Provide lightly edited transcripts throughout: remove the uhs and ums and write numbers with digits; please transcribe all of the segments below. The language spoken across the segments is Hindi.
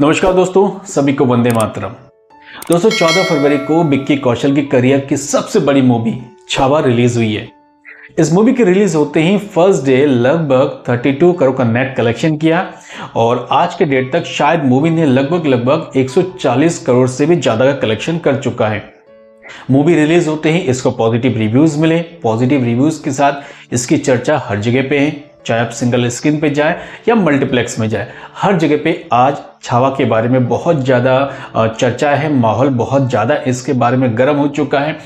नमस्कार दोस्तों, सभी को वंदे मातरम। दोस्तों 14 फरवरी को विक्की कौशल की करियर की सबसे बड़ी मूवी छावा रिलीज हुई है। इस मूवी के रिलीज होते ही फर्स्ट डे लगभग 32 करोड़ का नेट कलेक्शन किया और आज के डेट तक शायद मूवी ने लगभग 140 करोड़ से भी ज्यादा का कलेक्शन कर चुका है। मूवी रिलीज होते ही इसको पॉजिटिव रिव्यूज मिले। पॉजिटिव रिव्यूज के साथ इसकी चर्चा हर जगह पे है, चाहे आप सिंगल स्क्रीन पे जाए या मल्टीप्लेक्स में जाए, हर जगह पे आज छावा के बारे में बहुत ज़्यादा चर्चा है। माहौल बहुत ज़्यादा इसके बारे में गर्म हो चुका है।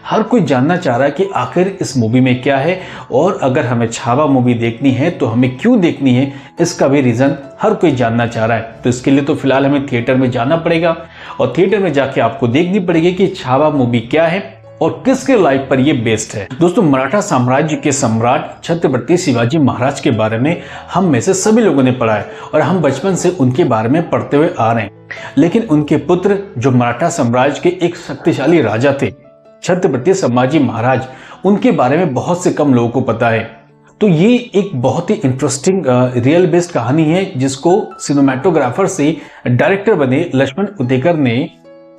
हर कोई जानना चाह रहा है कि आखिर इस मूवी में क्या है और अगर हमें छावा मूवी देखनी है तो हमें क्यों देखनी है, इसका भी रीज़न हर कोई जानना चाह रहा है। तो इसके लिए तो फिलहाल हमें थिएटर में जाना पड़ेगा और थिएटर में जाके आपको देखनी पड़ेगी कि छावा मूवी क्या है और किसके लाइफ पर ये बेस्ड है। दोस्तों, मराठा साम्राज्य के सम्राट छत्रपति शिवाजी महाराज के बारे में हम में से सभी लोगों ने पढ़ा है और हम बचपन से उनके बारे में पढ़ते हुए आ रहे हैं। लेकिन उनके पुत्र जो मराठा साम्राज्य के एक शक्तिशाली राजा थे, छत्रपति संभाजी महाराज, उनके बारे में बहुत से कम लोगों को पता है। तो ये एक बहुत ही इंटरेस्टिंग रियल बेस्ड कहानी है जिसको सिनेमेटोग्राफर से डायरेक्टर बने लक्ष्मण उतेकर ने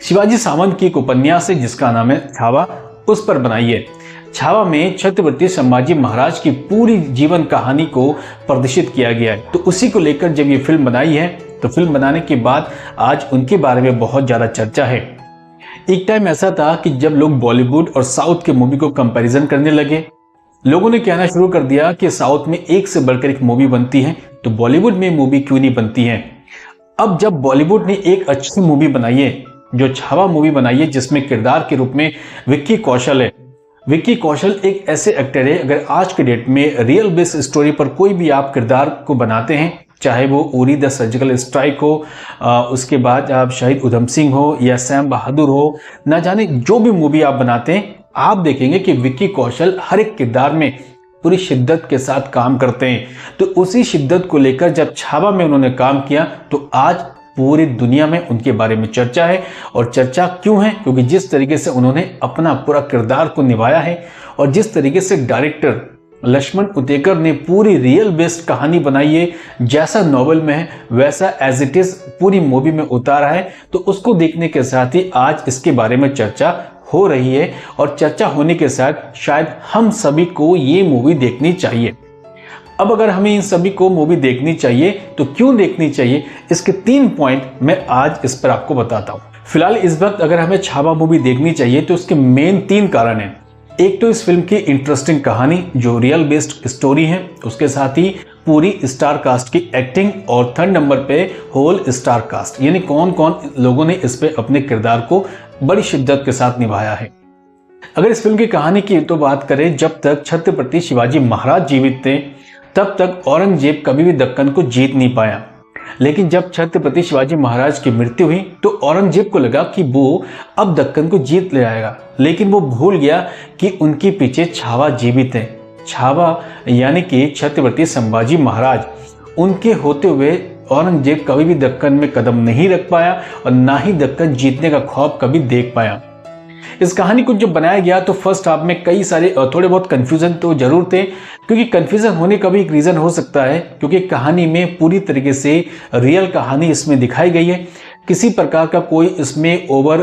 शिवाजी सावंत की एक उपन्यास है जिसका नाम है छावा, उस पर बनाई है। छावा में छत्रपति संभाजी महाराज की पूरी जीवन कहानी को प्रदर्शित किया गया है। तो उसी को लेकर जब ये फिल्म बनाई है तो फिल्म बनाने के बाद आज उनके बारे में बहुत ज्यादा चर्चा है। एक टाइम ऐसा था कि जब लोग बॉलीवुड और साउथ के मूवी को कंपैरिजन करने लगे, लोगों ने कहना शुरू कर दिया कि साउथ में एक से बढ़कर एक मूवी बनती है तो बॉलीवुड में मूवी क्यों नहीं बनती है। अब जब बॉलीवुड ने एक अच्छी मूवी बनाई है, जो छावा मूवी बनाई है, जिसमें किरदार के रूप में विक्की कौशल है। विक्की कौशल एक ऐसे एक्टर है, अगर आज के डेट में रियल बेस्ड स्टोरी पर कोई भी आप किरदार को बनाते हैं, चाहे वो उरी द सर्जिकल स्ट्राइक हो, उसके बाद आप शहीद उधम सिंह हो या सैम बहादुर हो, ना जाने जो भी मूवी आप बनाते हैं, आप देखेंगे कि विक्की कौशल हर एक किरदार में पूरी शिद्दत के साथ काम करते हैं। तो उसी शिद्दत को लेकर जब छावा में उन्होंने काम किया तो आज पूरी दुनिया में उनके बारे में चर्चा है। और चर्चा क्यों है? क्योंकि जिस तरीके से उन्होंने अपना पूरा किरदार को निभाया है और जिस तरीके से डायरेक्टर लक्ष्मण उतेकर ने पूरी रियल बेस्ड कहानी बनाई है, जैसा नॉवेल में है वैसा एज इट इज पूरी मूवी में उतारा है। तो उसको देखने के साथ ही आज इसके बारे में चर्चा हो रही है और चर्चा होने के साथ शायद हम सभी को ये मूवी देखनी चाहिए। अब अगर हमें इन सभी को मूवी देखनी चाहिए तो क्यों देखनी चाहिए, इसके 3 पॉइंट मैं आज इस पर आपको बताता हूं। फिलहाल इस वक्त अगर हमें छावा मूवी देखनी चाहिए तो उसके मेन 3 कारण हैं। एक तो इस फिल्म की इंटरेस्टिंग कहानी जो रियल बेस्ड स्टोरी है, उसके साथ ही पूरी स्टार कास्ट की एक्टिंग और 3rd नंबर पे होल स्टार कास्ट, यानी कौन कौन लोगों ने इस पे अपने किरदार को बड़ी शिद्दत के साथ निभाया है। अगर इस फिल्म की कहानी की तो बात करें, जब तक छत्रपति शिवाजी महाराज जीवित थे तब तक औरंगजेब कभी भी दक्कन को जीत नहीं पाया। लेकिन जब छत्रपति शिवाजी महाराज की मृत्यु हुई तो औरंगजेब को लगा कि वो अब दक्कन को जीत ले आएगा, लेकिन वो भूल गया कि उनके पीछे छावा जीवित है। छावा यानी कि छत्रपति संभाजी महाराज, उनके होते हुए औरंगजेब कभी भी दक्कन में कदम नहीं रख पाया और ना ही दक्कन जीतने का ख्वाब कभी देख पाया। इस कहानी को जब बनाया गया तो फर्स्ट हाफ में कई सारे थोड़े बहुत कंफ्यूजन तो जरूर थे, क्योंकि कंफ्यूजन होने का भी एक रीजन हो सकता है क्योंकि कहानी में पूरी तरीके से रियल कहानी इसमें दिखाई गई है। किसी प्रकार का कोई इसमें ओवर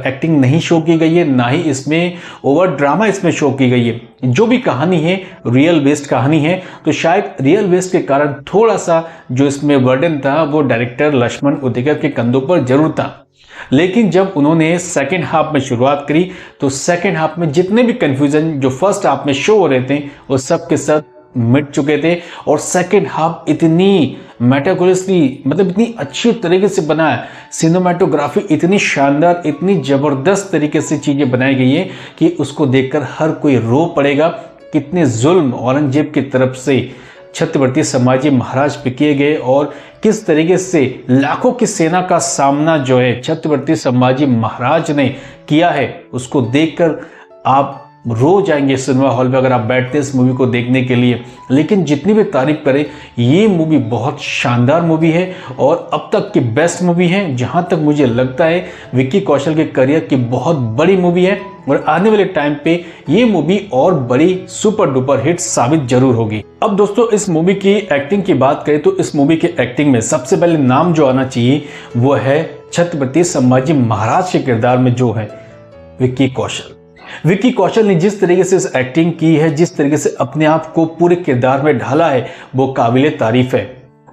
एक्टिंग नहीं शो की गई है, ना ही इसमें ओवर ड्रामा इसमें शो की गई है। जो भी कहानी है रियल बेस्ड कहानी है, तो शायद रियल बेस्ड के कारण थोड़ा सा जो इसमें बर्डन था वो डायरेक्टर लक्ष्मण उतेकर के कंधों पर जरूर था। लेकिन जब उन्होंने सेकेंड हाफ में शुरुआत करी तो सेकेंड हाफ में जितने भी कंफ्यूजन जो फर्स्ट हाफ में शो हो रहे थे वो सब के सब मिट चुके थे। और सेकेंड हाफ इतनी मेटाकुलसली, मतलब इतनी अच्छी तरीके से बना है, सिनेमेटोग्राफी इतनी शानदार, इतनी जबरदस्त तरीके से चीजें बनाई गई है कि उसको देखकर हर कोई रो पड़ेगा। कितने जुल्म औरंगजेब की तरफ से छत्रपति संभाजी महाराज पे किए गए और किस तरीके से लाखों की सेना का सामना जो है छत्रपति संभाजी महाराज ने किया है, उसको देखकर आप रोज आएंगे सिनेमा हॉल पे अगर आप बैठते हैं इस मूवी को देखने के लिए। लेकिन जितनी भी तारीफ करें, ये मूवी बहुत शानदार मूवी है और अब तक की बेस्ट मूवी है। जहां तक मुझे लगता है विक्की कौशल के करियर की बहुत बड़ी मूवी है और आने वाले टाइम पे ये मूवी और बड़ी सुपर डुपर हिट साबित जरूर होगी। अब दोस्तों इस मूवी की एक्टिंग की बात करें तो इस मूवी की एक्टिंग में सबसे पहले नाम जो आना चाहिए वो है छत्रपति संभाजी महाराज के किरदार में जो है विक्की कौशल। विक्की कौशल ने जिस तरीके से इस एक्टिंग की है, जिस तरीके से अपने आप को पूरे किरदार में ढाला है, वो काबिले तारीफ है।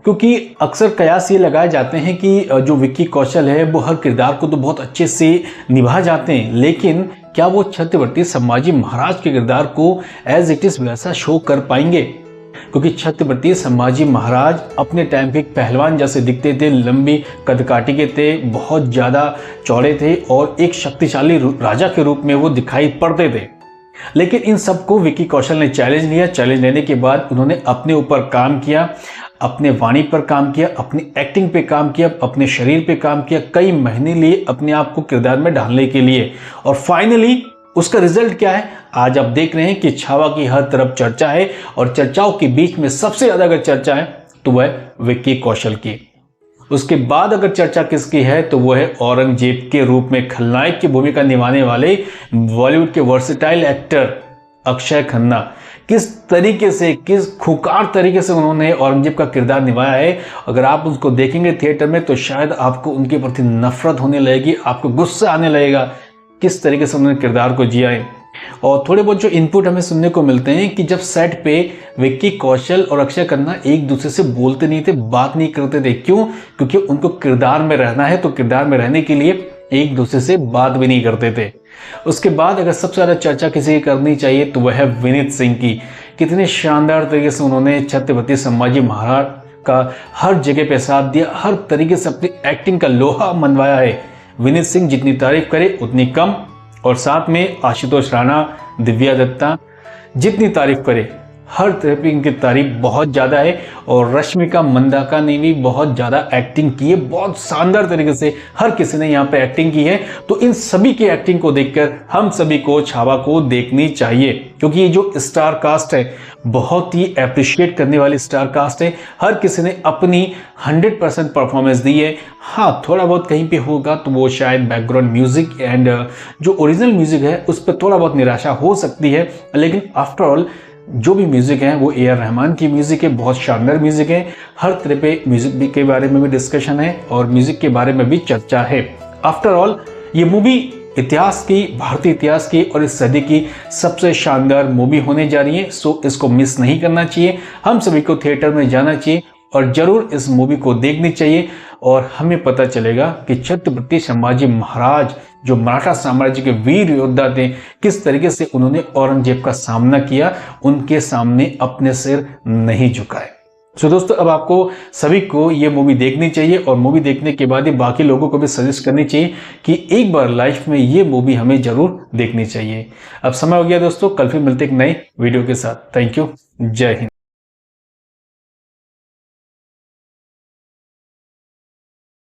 क्योंकि अक्सर कयास ये लगाए जाते हैं कि जो विक्की कौशल है वो हर किरदार को तो बहुत अच्छे से निभा जाते हैं, लेकिन क्या वो छत्रपति संभाजी महाराज के किरदार को एज इट इज वैसा शो कर पाएंगे? क्योंकि छत्रपति संभाजी महाराज अपने टाइम के एक पहलवान जैसे दिखते थे, लंबी कदकाठी के थे, बहुत ज़्यादा चौड़े थे और एक शक्तिशाली राजा के रूप में वो दिखाई पड़ते थे। लेकिन इन सबको विक्की कौशल ने चैलेंज लिया। चैलेंज लेने के बाद उन्होंने अपने ऊपर काम किया, अपने वाणी पर काम किया, अपनी एक्टिंग पे काम किया, अपने शरीर पे काम किया, कई महीने लिए अपने आप को किरदार में ढालने के लिए। और फाइनली उसका रिजल्ट क्या है आज आप देख रहे हैं कि छावा की हर तरफ चर्चा है और चर्चाओं के बीच में सबसे ज्यादा अगर चर्चा है तो वह विक्की कौशल की। उसके बाद अगर चर्चा किसकी है तो वो है औरंगजेब के रूप में खलनायक की भूमिका निभाने वाले बॉलीवुड के वर्सेटाइल एक्टर अक्षय खन्ना। किस तरीके से, किस खूंखार तरीके से उन्होंने औरंगजेब का किरदार निभाया है। अगर आप उसको देखेंगे थिएटर में तो शायद आपको उनके प्रति नफरत होने लगेगी, आपको गुस्सा आने लगेगा किस तरीके से उन्होंने किरदार को जिया है। और थोड़े बहुत जो इनपुट हमें सुनने को मिलते हैं कि जब सेट पे विक्की कौशल और अक्षय खन्ना एक दूसरे से बोलते नहीं थे, बात नहीं करते थे। क्यों? क्योंकि उनको किरदार में रहना है, तो किरदार में रहने के लिए एक दूसरे से बात भी नहीं करते थे। उसके बाद अगर सबसे ज्यादा चर्चा किसी की करनी चाहिए तो वह है विनीत सिंह की। कितने शानदार तरीके से उन्होंने छत्रपति संभाजी महाराज का हर जगह पे साथ दिया, हर तरीके से अपनी एक्टिंग का लोहा मनवाया है। विनीत सिंह जितनी तारीफ करे उतनी कम, और साथ में आशुतोष राणा, दिव्या दत्ता जितनी तारीफ करे हर तरह की इनकी तारीफ बहुत ज़्यादा है। और रश्मिका मंदाना ने भी बहुत ज़्यादा एक्टिंग की है, बहुत शानदार तरीके से हर किसी ने यहाँ पे एक्टिंग की है। तो इन सभी की एक्टिंग को देखकर हम सभी को छावा को देखनी चाहिए, क्योंकि ये जो स्टार कास्ट है बहुत ही अप्रिशिएट करने वाली स्टार कास्ट है। हर किसी ने अपनी 100% परफॉर्मेंस दी है। हाँ, थोड़ा बहुत कहीं पे होगा तो वो शायद बैकग्राउंड म्यूजिक एंड जो ओरिजिनल म्यूजिक है उस पर थोड़ा बहुत निराशा हो सकती है, लेकिन आफ्टर ऑल जो भी म्यूजिक है वो ए आर रहमान की म्यूजिक है, बहुत शानदार म्यूजिक है। हर तरह पे म्यूजिक के बारे में भी डिस्कशन है और म्यूजिक के बारे में भी चर्चा है। आफ्टर ऑल ये मूवी इतिहास की, भारतीय इतिहास की और इस सदी की सबसे शानदार मूवी होने जा रही है। सो इसको मिस नहीं करना चाहिए, हम सभी को थिएटर में जाना चाहिए और जरूर इस मूवी को देखनी चाहिए। और हमें पता चलेगा कि छत्रपति संभाजी महाराज जो मराठा साम्राज्य के वीर योद्धा थे, किस तरीके से उन्होंने औरंगजेब का सामना किया, उनके सामने अपने सिर नहीं झुकाए। सो दोस्तों, अब आपको सभी को ये मूवी देखनी चाहिए और मूवी देखने के बाद ही बाकी लोगों को भी सजेस्ट करनी चाहिए कि एक बार लाइफ में ये मूवी हमें जरूर देखनी चाहिए। अब समय हो गया दोस्तों, कल फिर मिलते एक नए वीडियो के साथ। थैंक यू, जय हिंद।